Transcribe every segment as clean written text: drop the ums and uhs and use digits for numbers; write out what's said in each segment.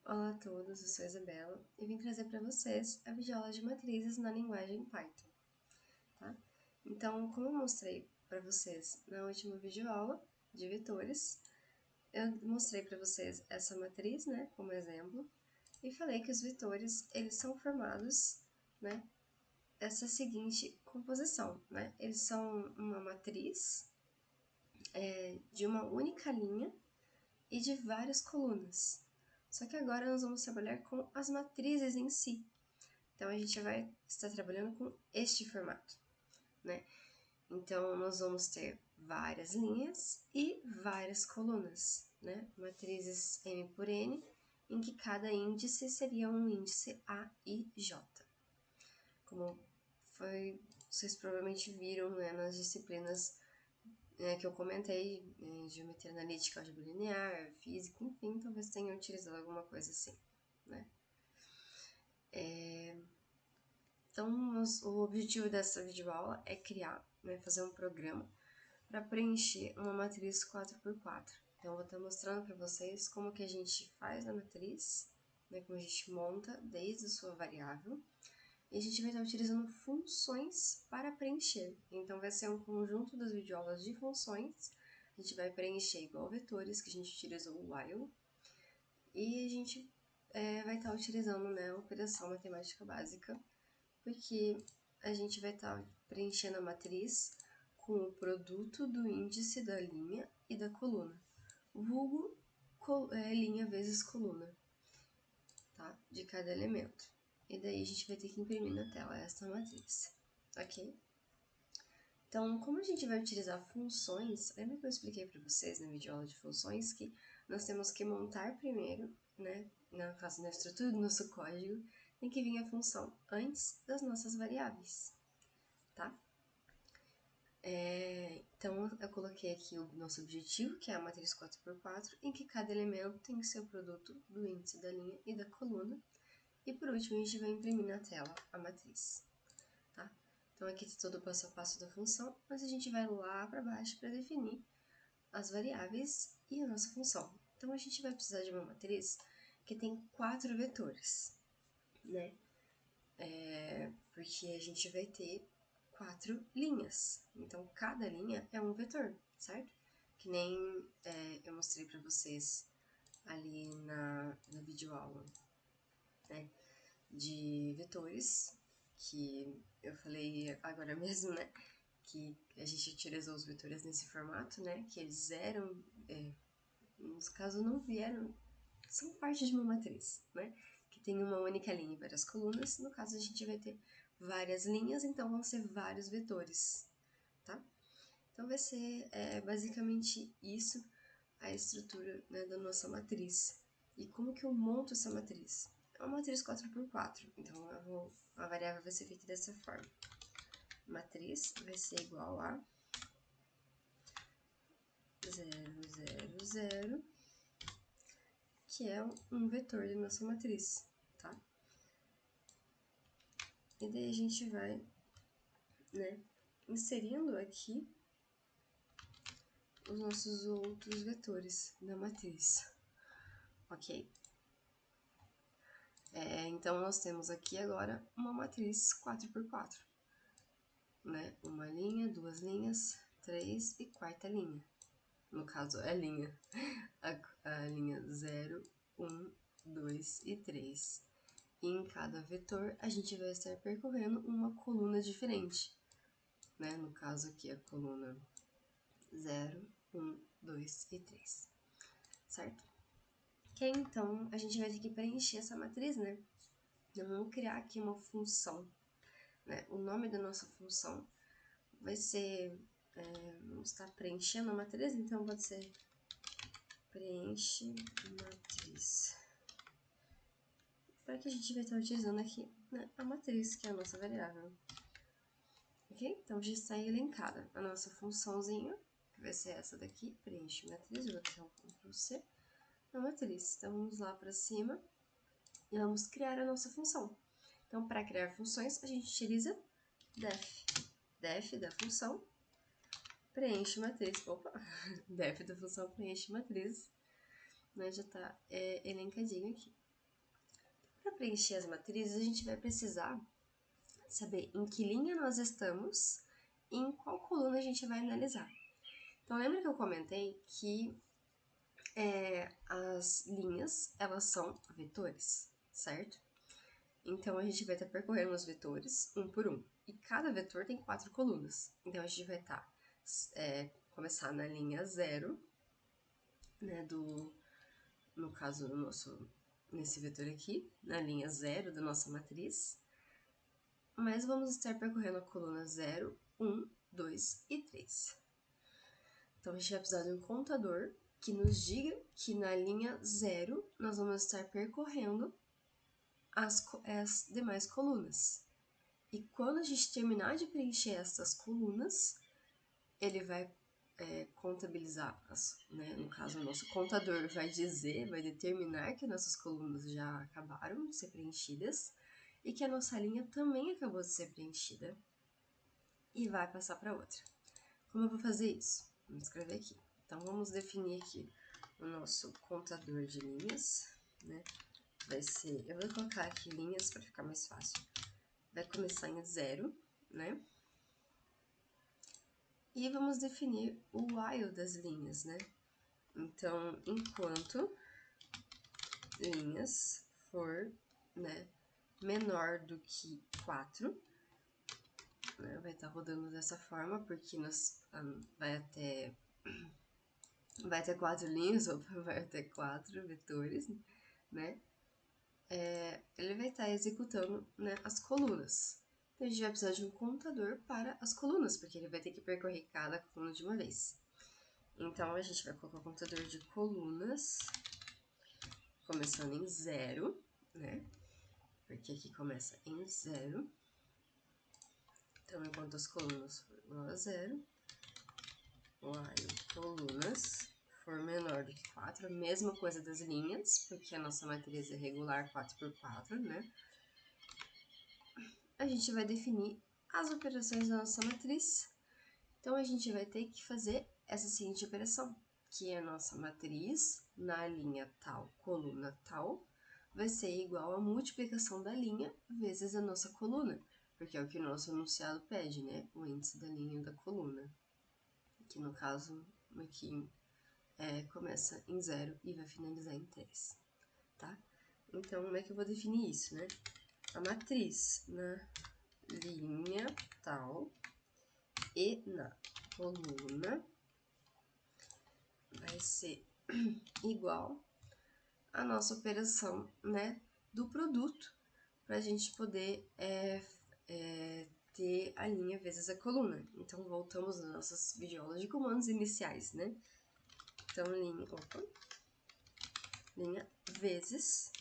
Olá a todos, eu sou a Isabela e vim trazer para vocês a videoaula de matrizes na linguagem Python, tá? Então, como eu mostrei para vocês na última videoaula de vetores, eu mostrei para vocês essa matriz, né, como exemplo, e falei que os vetores, eles são formados, né, dessa seguinte composição, né? Eles são uma matriz de uma única linha e de várias colunas. Só que agora nós vamos trabalhar com as matrizes em si. Então, a gente vai estar trabalhando com este formato, né? Então, nós vamos ter várias linhas e várias colunas, né? Matrizes M por N, em que cada índice seria um índice A e J. Como vocês provavelmente viram, né, nas disciplinas que eu comentei, geometria analítica, álgebra linear, física, enfim, talvez tenham utilizado alguma coisa assim, né? Então, o objetivo dessa videoaula é criar, né, fazer um programa para preencher uma matriz 4x4. Então, eu vou estar mostrando para vocês como que a gente faz a matriz, né, como a gente monta desde a sua variável, e a gente vai estar utilizando funções para preencher. Então, vai ser um conjunto das videoaulas de funções. A gente vai preencher igual vetores, que a gente utilizou o while, e a gente vai estar utilizando, né, a operação matemática básica, porque a gente vai estar preenchendo a matriz com o produto do índice da linha e da coluna, vulgo linha vezes coluna, tá? De cada elemento. E daí a gente vai ter que imprimir na tela essa matriz, ok? Então, como a gente vai utilizar funções, lembra que eu expliquei para vocês na videoaula de funções que nós temos que montar primeiro, né, na estrutura do nosso código, tem que vir a função antes das nossas variáveis, tá? Então, eu coloquei aqui o nosso objetivo, que é a matriz 4x4, em que cada elemento tem seu produto do índice da linha e da coluna. E por último, a gente vai imprimir na tela a matriz, tá? Então, aqui está todo o passo a passo da função, mas a gente vai lá para baixo para definir as variáveis e a nossa função. Então, a gente vai precisar de uma matriz que tem 4 vetores, né? Porque a gente vai ter 4 linhas. Então, cada linha é um vetor, certo? Que nem eu mostrei para vocês ali na videoaula, né? De vetores, que eu falei agora mesmo, né? Que a gente utilizou os vetores nesse formato, né? Que eles eram, nos casos não vieram, são parte de uma matriz, né? Que tem uma única linha e várias colunas. No caso, a gente vai ter várias linhas, então vão ser vários vetores, tá? Então, vai ser basicamente isso a estrutura, né, da nossa matriz. E como que eu monto essa matriz? É uma matriz 4x4, então a variável vai ser feita dessa forma. Matriz vai ser igual a 0, 0, 0, que é um vetor da nossa matriz, tá? E daí a gente vai, né, inserindo aqui os nossos outros vetores da matriz, ok? Então, nós temos aqui agora uma matriz 4x4, né? Uma linha, duas linhas, 3 e quarta linha. No caso, é linha. A linha 0, 1, 2 e 3. E em cada vetor, a gente vai estar percorrendo uma coluna diferente, né? No caso aqui, a coluna 0, 1, 2 e 3, certo? Que então, a gente vai ter que preencher essa matriz, né? Então, vamos criar aqui uma função, né? O nome da nossa função vai ser, vamos estar preenchendo a matriz, então pode ser preenche matriz. Para que a gente vai estar utilizando aqui, né, a matriz, que é a nossa variável. Ok? Então, já está elencada a nossa funçãozinha, que vai ser essa daqui, preenche matriz, eu vou deixar um Ctrl C, a matriz. Então, vamos lá para cima e vamos criar a nossa função. Então, para criar funções, a gente utiliza def. Def da função preenche matriz. Opa! Def da função preenche matriz. Né, já está elencadinho aqui. Para preencher as matrizes, a gente vai precisar saber em que linha nós estamos e em qual coluna a gente vai analisar. Então, lembra que eu comentei que as linhas, elas são vetores, certo? Então, a gente vai estar percorrendo os vetores um por um. E cada vetor tem 4 colunas. Então, a gente vai começar na linha 0, né, no caso, nesse vetor aqui, na linha 0 da nossa matriz. Mas vamos estar percorrendo a coluna 0, 1, 2 e 3. Então, a gente vai precisar de um contador que nos diga que na linha 0 nós vamos estar percorrendo as demais colunas. E quando a gente terminar de preencher essas colunas, ele vai contabilizar, né? No caso, o nosso contador vai determinar que nossas colunas já acabaram de ser preenchidas e que a nossa linha também acabou de ser preenchida e vai passar para outra. Como eu vou fazer isso? Vamos escrever aqui. Então, vamos definir aqui o nosso contador de linhas, né? Vai ser, eu vou colocar aqui linhas para ficar mais fácil. Vai começar em 0, né? E vamos definir o while das linhas, né? Então, enquanto linhas for, né, menor do que 4, né, vai estar rodando dessa forma, porque vai até 4 linhas, ou vai até 4 vetores, né? Ele vai estar executando, né, as colunas. Então, a gente vai precisar de um contador para as colunas, porque ele vai ter que percorrer cada coluna de uma vez. Então, a gente vai colocar o contador de colunas, começando em 0, né? Porque aqui começa em 0. Então, enquanto as colunas for igual a 0, while colunas for menor do que 4, a mesma coisa das linhas, porque a nossa matriz é regular 4x4, né? A gente vai definir as operações da nossa matriz. Então, a gente vai ter que fazer essa seguinte operação, que é a nossa matriz na linha tal, coluna tal, vai ser igual a multiplicação da linha vezes a nossa coluna, porque é o que o nosso enunciado pede, né? O índice da linha e da coluna, que no caso aqui começa em 0 e vai finalizar em 3, tá? Então, como é que eu vou definir isso, né? A matriz na linha tal e na coluna vai ser igual à nossa operação, né, do produto, para a gente poder ter a linha vezes a coluna. Então, voltamos nas nossas videoaulas de comandos iniciais, né? Então, linha vezes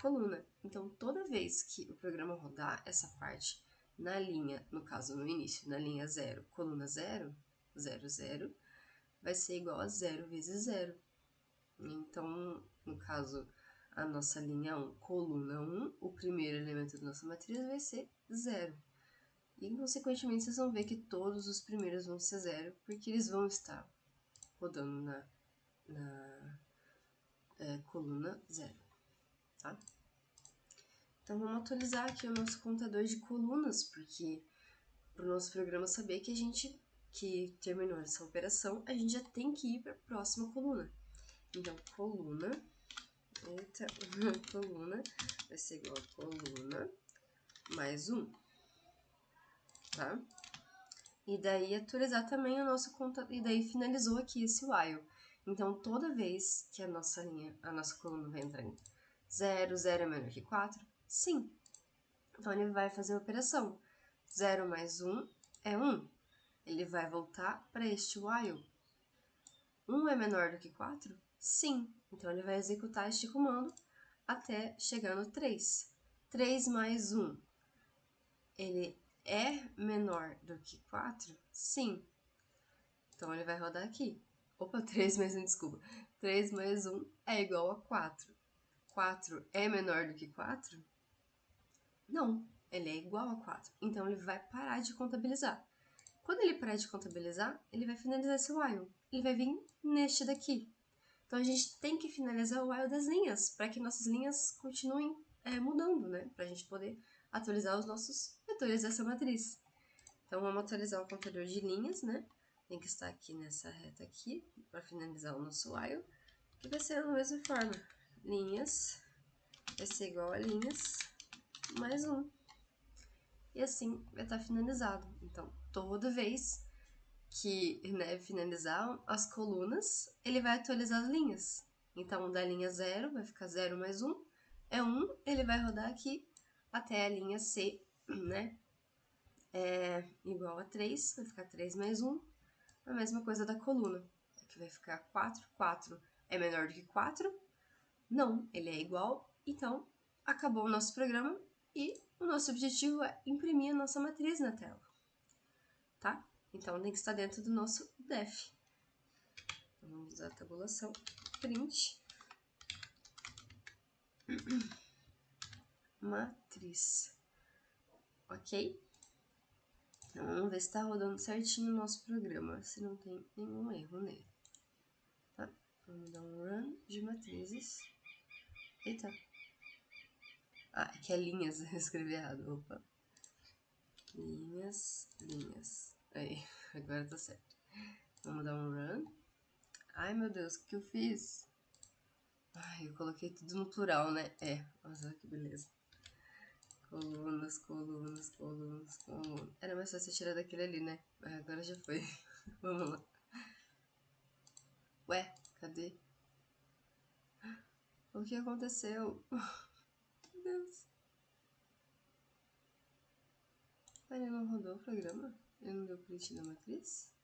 coluna. Então, toda vez que o programa rodar essa parte na linha, no caso, no início, na linha 0, coluna 0, 0, 0, vai ser igual a 0 vezes 0. Então, no caso, a nossa linha 1, coluna 1, o primeiro elemento da nossa matriz vai ser 0. E, consequentemente, vocês vão ver que todos os primeiros vão ser 0, porque eles vão estar rodando na coluna 0, tá? Então, vamos atualizar aqui o nosso contador de colunas, porque para o nosso programa saber que a gente que terminou essa operação, a gente já tem que ir para a próxima coluna. Então, coluna vai ser igual a coluna mais 1, tá? E daí atualizar também o nosso contador, e daí finalizou aqui esse while. Então, toda vez que a nossa coluna vai entrar em 0, 0 é menor que 4, sim. Então, ele vai fazer a operação. 0 mais 1 é 1. Ele vai voltar para este while. 1 é menor do que 4? Sim. Então, ele vai executar este comando até chegar no 3. 3 mais 1, ele é menor do que 4? Sim. Então, ele vai rodar aqui. Opa, 3 mais 1, desculpa. 3 mais 1 é igual a 4. 4 é menor do que 4? Não, ele é igual a 4. Então, ele vai parar de contabilizar. Quando ele parar de contabilizar, ele vai finalizar esse while. Ele vai vir neste daqui. Então, a gente tem que finalizar o while das linhas, para que nossas linhas continuem mudando, né? Pra gente poder atualizar os nossos vetores dessa matriz. Então, vamos atualizar o contador de linhas, né? Tem que estar aqui nessa reta aqui, para finalizar o nosso while. Que vai ser da mesma forma. Linhas vai ser igual a linhas mais 1. E assim vai estar finalizado. Então, toda vez que, né, finalizar as colunas, ele vai atualizar as linhas. Então, da linha 0 vai ficar 0 mais 1. É 1, ele vai rodar aqui até a linha C, né? Igual a 3, vai ficar 3 mais 1. A mesma coisa da coluna, que vai ficar 4. 4 é menor do que 4? Não, ele é igual. Então, acabou o nosso programa e o nosso objetivo é imprimir a nossa matriz na tela, tá? Então, tem que estar dentro do nosso def. Então, vamos usar a tabulação print matriz, ok? Então, vamos ver se está rodando certinho o nosso programa, se não tem nenhum erro nele, tá? Vamos dar um run de matrizes. Eita! Ah, é que é linhas, eu escrevi errado, opa. Linhas, linhas. Aí, agora tá certo. Vamos dar um run. Ai, meu Deus, o que eu fiz? Ai, eu coloquei tudo no plural, né? Olha que beleza. Colunas, colunas, colunas, colunas. Era mais fácil tirar daquele ali, né? Mas agora já foi. Vamos lá. Ué, cadê? O que aconteceu? Meu Deus. Ele não rodou o programa? Ele não deu print da matriz?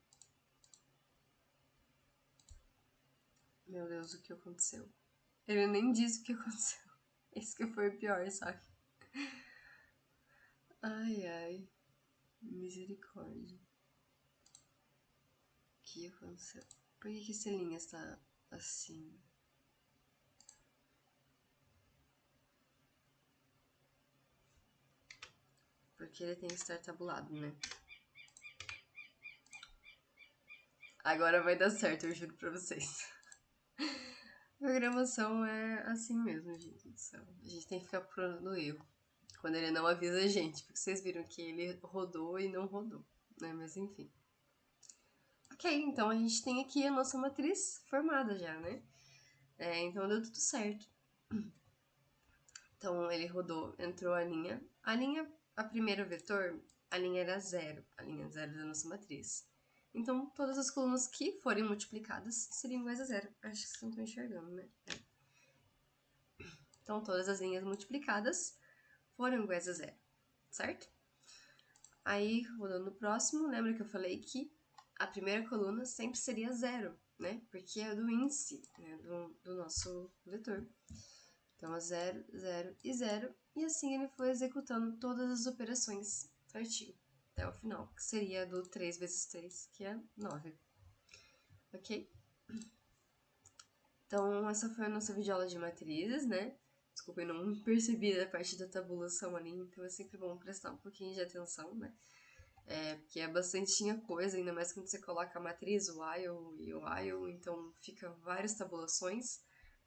Meu Deus, o que aconteceu? Ele nem disse o que aconteceu. Esse que foi o pior, sabe? Ai, ai. Misericórdia. O que aconteceu? Por que essa linha está assim? Porque ele tem que estar tabulado, né? Agora vai dar certo, eu juro pra vocês. Programação é assim mesmo, gente do céu. A gente tem que ficar procurando erro quando ele não avisa a gente, porque vocês viram que ele rodou e não rodou, né? Mas enfim. Ok, então a gente tem aqui a nossa matriz formada já, né? Então deu tudo certo. Então ele rodou, entrou a linha. A primeira vetor, a linha era 0, a linha 0 da nossa matriz. Então todas as colunas que forem multiplicadas seriam iguais a 0. Acho que vocês não estão enxergando, né? Então todas as linhas multiplicadas foram iguais a 0, certo? Aí, rodando no próximo, lembra que eu falei que a primeira coluna sempre seria 0, né? Porque é do índice, né? do nosso vetor. Então, é 0, 0 e 0. E assim ele foi executando todas as operações certinho, até o final, que seria do 3 vezes 3, que é 9. Ok? Então, essa foi a nossa videoaula de matrizes, né? Desculpa, eu não percebi a parte da tabulação ali, então é sempre bom prestar um pouquinho de atenção, né? Porque é bastante coisa, ainda mais quando você coloca a matriz, o while e o while, então fica várias tabulações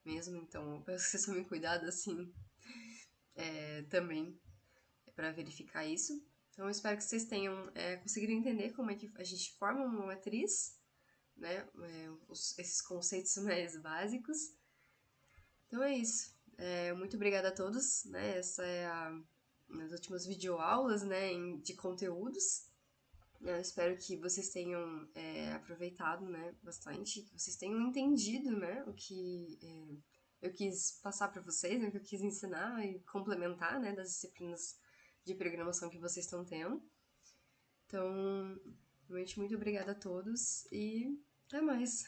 mesmo, então eu peço que vocês tomem cuidado assim também para verificar isso. Então eu espero que vocês tenham conseguido entender como é que a gente forma uma matriz, né? Esses conceitos mais básicos. Então é isso. Muito obrigada a todos, né? Essa é as últimas videoaulas, né, de conteúdos. Eu espero que vocês tenham aproveitado, né, bastante, que vocês tenham entendido, né, o que eu quis passar para vocês, né, o que eu quis ensinar e complementar, né, das disciplinas de programação que vocês estão tendo. Então, realmente muito obrigada a todos e até mais!